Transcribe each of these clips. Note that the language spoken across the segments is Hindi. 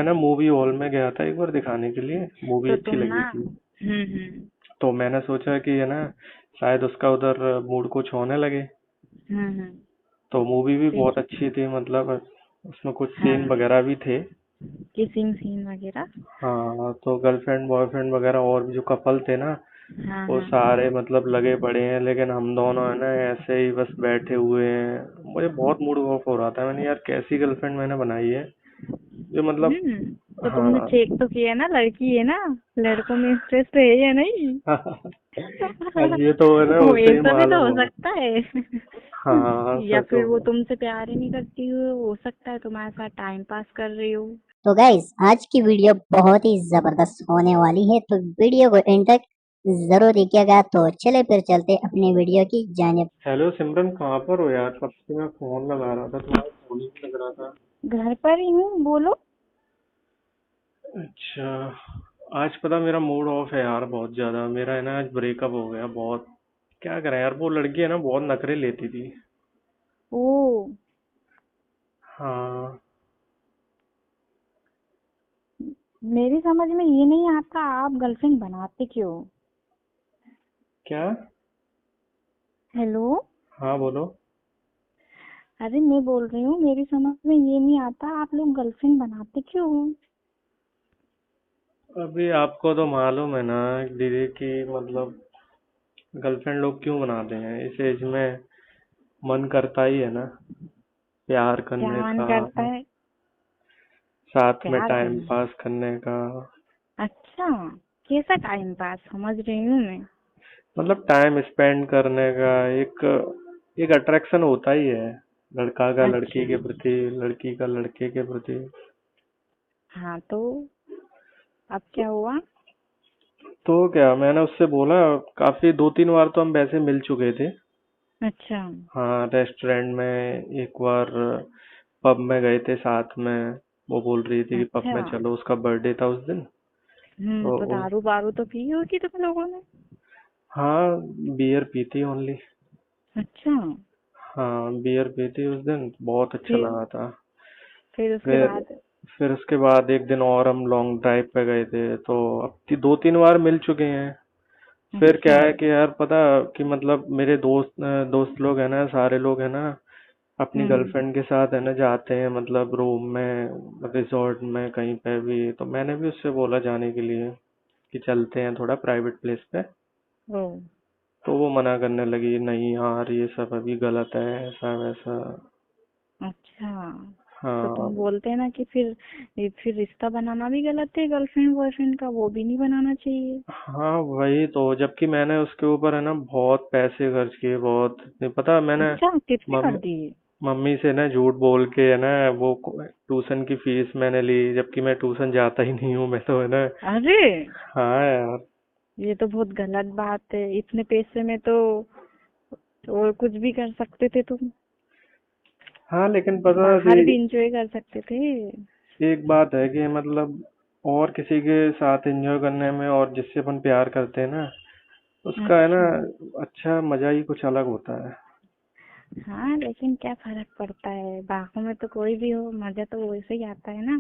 मैं ना मूवी हॉल में गया था एक बार दिखाने के लिए। मूवी तो अच्छी तुम लगी ना। थी। हम्म। तो मैंने सोचा कि है ना, शायद उसका उधर मूड कुछ होने लगे। हम्म। तो मूवी भी फिर। बहुत अच्छी थी, मतलब उसमें कुछ सीन हाँ। वगैरह भी थे। किसिंग सीन वगैरह। हाँ, तो गर्लफ्रेंड बॉयफ्रेंड वगैरह और भी जो कपल थे ना, हाँ वो हाँ। सारे मतलब लगे पड़े हैं, लेकिन हम दोनों है ना ऐसे ही बस बैठे हुए हैं। मुझे बहुत मूड ऑफ हो रहा था। मैंने यार कैसी गर्लफ्रेंड मैंने बनाई है जो मतलब। तो तुमने हाँ। चेक तो किया ना, लड़की है ना। लड़कों में इंटरेस्ट है या नहीं? अब ये तो है ना वो उसे ही ऐसा भी तो मालूम हो होगा। सकता है। हाँ, या सच फिर वो होगा। तुमसे प्यार ही नहीं करती हो सकता है तुम्हारे साथ टाइम पास कर रही हो। तो गाइस आज की वीडियो बहुत ही जबरदस्त होने वाली है, तो वीडियो को एंड तक जरूर देखिएगा। तो चले फिर चलते अपने वीडियो की जानिब। हेलो सिमरन, कहाँ पर हो यार? कब से मैं फोन लगा रहा था, तुम्हारा फोन ही नहीं लग रहा था। घर पर ही हूँ, बोलो। अच्छा। आज पता मेरा मूड ऑफ है यार, बहुत ज्यादा। मेरा है ना आज ब्रेकअप हो गया। बहुत क्या करें यार, वो लड़की है ना बहुत नखरे लेती थी। ओ। हाँ। मेरी समझ में ये नहीं आता, आप गर्लफ्रेंड बनाते क्यों? क्या? हेलो। हाँ, बोलो। अरे मैं बोल रही हूँ, मेरी समझ में ये नहीं आता, आप लोग गर्लफ्रेंड बनाते क्यों? अभी आपको तो मालूम है ना दीदी कि मतलब गर्लफ्रेंड लोग क्यों बनाते हैं इस एज में। मन करता ही है ना प्यार क्या करने मन का, करता है? साथ में प्यार टाइम करना। पास करने का। अच्छा। कैसा टाइम पास, समझ रही हूँ मैं। मतलब टाइम स्पेंड करने का एक एक अट्रैक्शन होता ही है। लड़का का लड़की अच्छा। के प्रति, लड़की का लड़के के प्रति। हाँ तो अब क्या हुआ? तो क्या, मैंने उससे बोला। काफी 2-3 बार तो हम वैसे मिल चुके थे। अच्छा। हाँ, रेस्टोरेंट में एक बार, पब में गए थे साथ में। वो बोल रही थी कि पब अच्छा। में चलो, उसका बर्थडे था उस दिन। तो तो दारू बारू तो पी होगी तुम लोगों ने? हाँ, बियर पी थी ओनली। अच्छा। हाँ, बियर पी थी उस दिन, बहुत अच्छा फिर लगा था। फिर उसके फिर बाद? फिर उसके बाद एक दिन और हम लॉन्ग ड्राइव पे गए थे, तो अब 2-3 बार मिल चुके हैं। फिर क्या अच्छा। है कि यार पता कि मतलब मेरे दोस्त लोग हैं ना, सारे लोग हैं ना अपनी हम्म। गर्लफ्रेंड के साथ है ना जाते हैं, मतलब रूम में, रिजॉर्ट में, कहीं पे भी। तो मैंने भी उससे बोला जाने के लिए कि चलते हैं थोड़ा प्राइवेट प्लेस पे। ओ। तो वो मना करने लगी, नहीं यार ये सब अभी गलत है, ऐसा वैसा। अच्छा। तो हाँ। तुम बोलते ना कि फिर रिश्ता बनाना भी गलत है, गर्लफ्रेंड बॉयफ्रेंड का वो भी नहीं बनाना चाहिए। हाँ वही तो, जबकि मैंने उसके ऊपर है ना बहुत पैसे खर्च किए, बहुत नहीं पता मैंने। अच्छा, कितने कर मम्मी दिए? मम्मी से ना झूठ बोल के है ना वो ट्यूशन की फीस मैंने ली, जबकि मैं ट्यूशन जाता ही नहीं हूँ, मैं तो है ना। अरे, हाँ यार। ये तो बहुत गलत बात है, इतने पैसे में तो और कुछ भी कर सकते थे तुम। हाँ लेकिन पता थी, बाहर भी एंजॉय कर सकते थे। एक बात है कि मतलब और किसी के साथ एंजॉय करने में और जिससे अपन प्यार करते हैं ना, उसका है ना अच्छा। अच्छा मजा ही कुछ अलग होता है। हाँ, लेकिन क्या फर्क पड़ता है, बाहों में तो कोई भी हो, मजा तो वैसे ही आता है ना।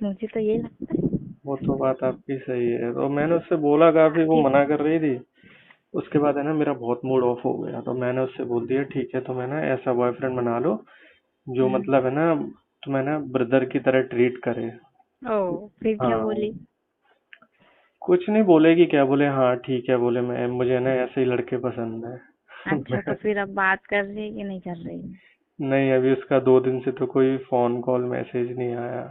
मुझे तो ये लगता है। वो तो बात आपकी सही है। तो मैंने उससे बोला, काफी वो आखिर। मना कर रही थी। उसके बाद है ना मेरा बहुत मूड ऑफ हो गया, तो मैंने उससे बोल दिया ठीक है, तो मैं ना ऐसा बॉयफ्रेंड बना लो जो हम्म। मतलब है ना तुम्हें ना ब्रदर की तरह ट्रीट करे। ओ, फिर क्या हाँ। बोली? कुछ नहीं बोलेगी, क्या बोले, हाँ ठीक है बोले, मैं मुझे ना ऐसे ही लड़के पसंद है। अच्छा, तो फिर अब बात कर रही है कि नहीं कर रही? नहीं, अभी उसका 2 दिन से तो कोई फोन कॉल मैसेज नहीं आया।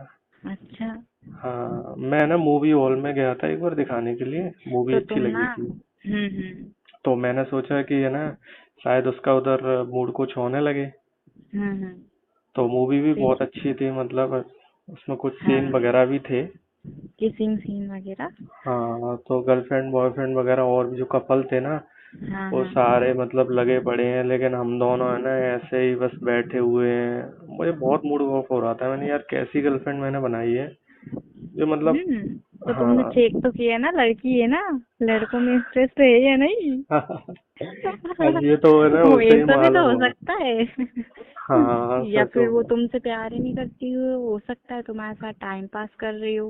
अच्छा। हाँ, मैं ना मूवी हॉल में गया था एक बार दिखाने के लिए। मूवी तो अच्छी तुम लगी ना। थी। हम्म। तो मैंने सोचा कि है ना, शायद उसका उधर मूड कुछ होने लगे। हम्म। तो मूवी भी फिर। बहुत अच्छी थी, मतलब उसमें कुछ सीन हाँ। वगैरह भी थे। किसिंग सीन वगैरह। हाँ, तो गर्लफ्रेंड बॉयफ्रेंड वगैरह और भी जो कपल थे ना, हाँ वो हाँ। सारे मतलब लगे पड़े हैं, लेकिन हम दोनों है ना ऐसे ही बस बैठे हुए हैं। मुझे बहुत मूड ऑफ हो रहा था। मैंने यार कैसी गर्लफ्रेंड मैंने बनाई है जो मतलब। तो तुमने हाँ। चेक तो किया ना, लड़की है ना। लड़कों में इंटरेस्ट है या नहीं? अब ये तो है ना वो उसे ही ऐसा भी तो मालूम हो होगा। सकता है। हाँ या सच फिर वो होगा। तुमसे प्यार ही नहीं करती हो सकता है तुम्हारे साथ टाइम पास कर रही हो।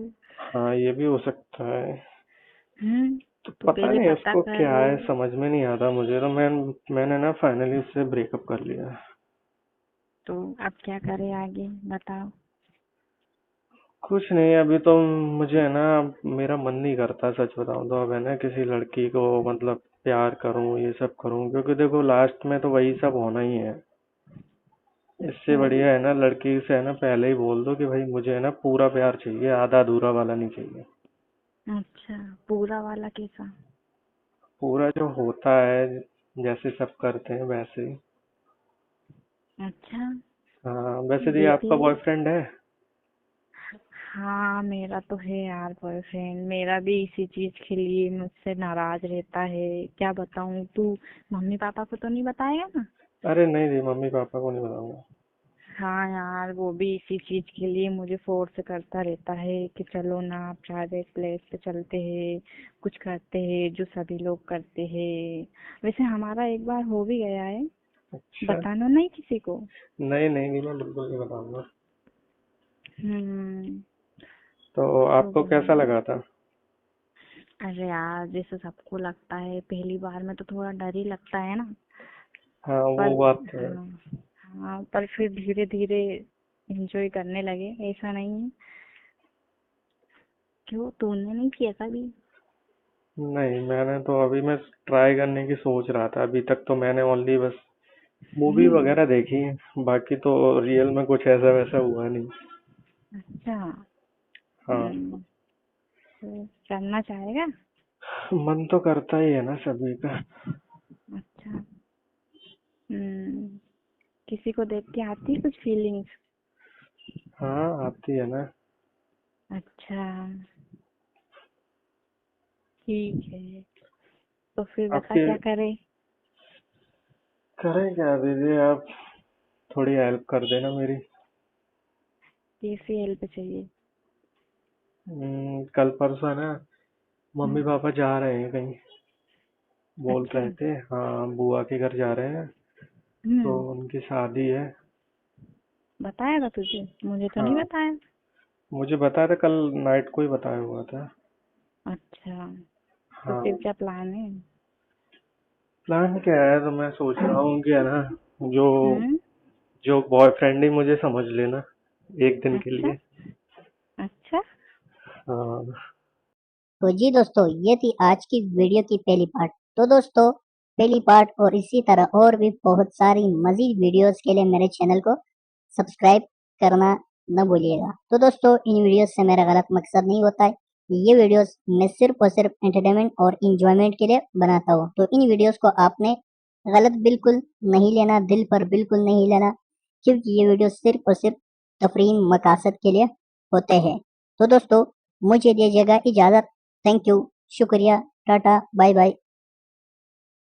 हाँ ये भी हो सकता है। हम्म। तो तो पता पहले नहीं पता उसको क्या करो। है, समझ में नहीं आता मुझे। तो मैंने ना फाइनली उससे ब्रेकअप कर लिया। तो अब क्या करें आगे बताओ। कुछ नहीं, अभी तो मुझे है ना, अब मेरा मन नहीं करता सच बताऊं तो। अब है ना किसी लड़की को मतलब प्यार करूं, ये सब करूं, क्योंकि देखो लास्ट में तो वही सब होना ही है। इससे अच्छा। बढ़िया है ना लड़की से है ना पहले ही बोल दो कि भाई मुझे है ना पूरा प्यार चाहिए, आधा अधूरा वाला नहीं चाहिए। अच्छा, पूरा वाला कैसा? पूरा जो होता है, जैसे सब करते हैं वैसे ही। अच्छा। हाँ वैसे भी देख आपका लो। बॉयफ्रेंड है? हाँ मेरा तो है यार बॉयफ्रेंड। मेरा भी इसी चीज के लिए मुझसे नाराज रहता है। क्या बताऊँ तू मम्मी पापा को तो नहीं बताएगा ना? अरे नहीं नहीं, मम्मी पापा को नहीं बताऊंगा। हाँ यार वो भी इसी चीज के लिए मुझे फोर्स करता रहता है कि चलो ना प्राइवेट प्लेस पे चलते हैं, कुछ करते हैं जो सभी लोग करते हैं। वैसे हमारा एक बार हो भी गया है। अच्छा। बताना नहीं किसी को। नहीं नहीं नहीं, मैं बिल्कुल नहीं बताऊंगा। हम्म। तो तो आपको कैसा लगा था? अरे यार जैसे सबको लगता है पहली बार में तो थोड़ा डर ही लगता है ना। हाँ पर वो बात तो है। हाँ। हाँ पर फिर धीरे धीरे एंजॉय करने लगे। ऐसा नहीं है। क्यों तूने नहीं किया कभी? नहीं, मैंने तो अभी मैं ट्राई करने की सोच रहा था। अभी तक तो मैंने ओनली बस मूवी हम्म। वगैरह देखी है, बाकी तो रियल में कुछ ऐसा वैसा हुआ नहीं। अच्छा। हाँ। तो करना चाहेगा? मन तो करता ही है ना सभी का। अच्छा। हम्म। किसी को देख के आती है कुछ फीलिंग्स? हाँ आती है ना। अच्छा। ठीक है। तो फिर बता आपके क्या करे? करें क्या दीदी आप? थोड़ी हेल्प कर देना मेरी। कैसी हेल्प चाहिए? कल परसों है ना, हम्म। मम्मी पापा जा रहे हैं कहीं, बोल अच्छा। रहे थे। हाँ बुआ के घर जा रहे हैं, तो हम्म। उनकी शादी है। बताया था तुझे? मुझे तो नहीं हाँ बताया। मुझे बताया था, कल नाइट को ही बताया हुआ था। अच्छा। तो फिर हाँ। क्या प्लान है? प्लान क्या है, तो मैं सोच रहा हूँ कि है ना, जो हम्म। जो बॉयफ्रेंड ही मुझे समझ लेना एक दिन के अच्छा। लिए। अच्छा। हाँ। तो जी दोस्तों, ये थी आज की वीडियो की पहली पार्ट। तो दोस्तों, पहली पार्ट और इसी तरह और भी बहुत सारी मजीद वीडियोस के लिए मेरे चैनल को सब्सक्राइब करना न भूलिएगा। तो दोस्तों, इन वीडियोस से मेरा गलत मकसद नहीं होता है। ये वीडियोस मैं सिर्फ और सिर्फ एंटरटेनमेंट और इंजॉयमेंट के लिए बनाता हूँ। तो इन वीडियोस को आपने गलत बिल्कुल नहीं लेना, दिल पर बिल्कुल नहीं लेना, क्योंकि ये वीडियो सिर्फ और सिर्फ तफरीन मकासद के लिए होते हैं। तो दोस्तों, मुझे दीजिएगा इजाजत। थैंक यू, शुक्रिया, टाटा, बाय बाय।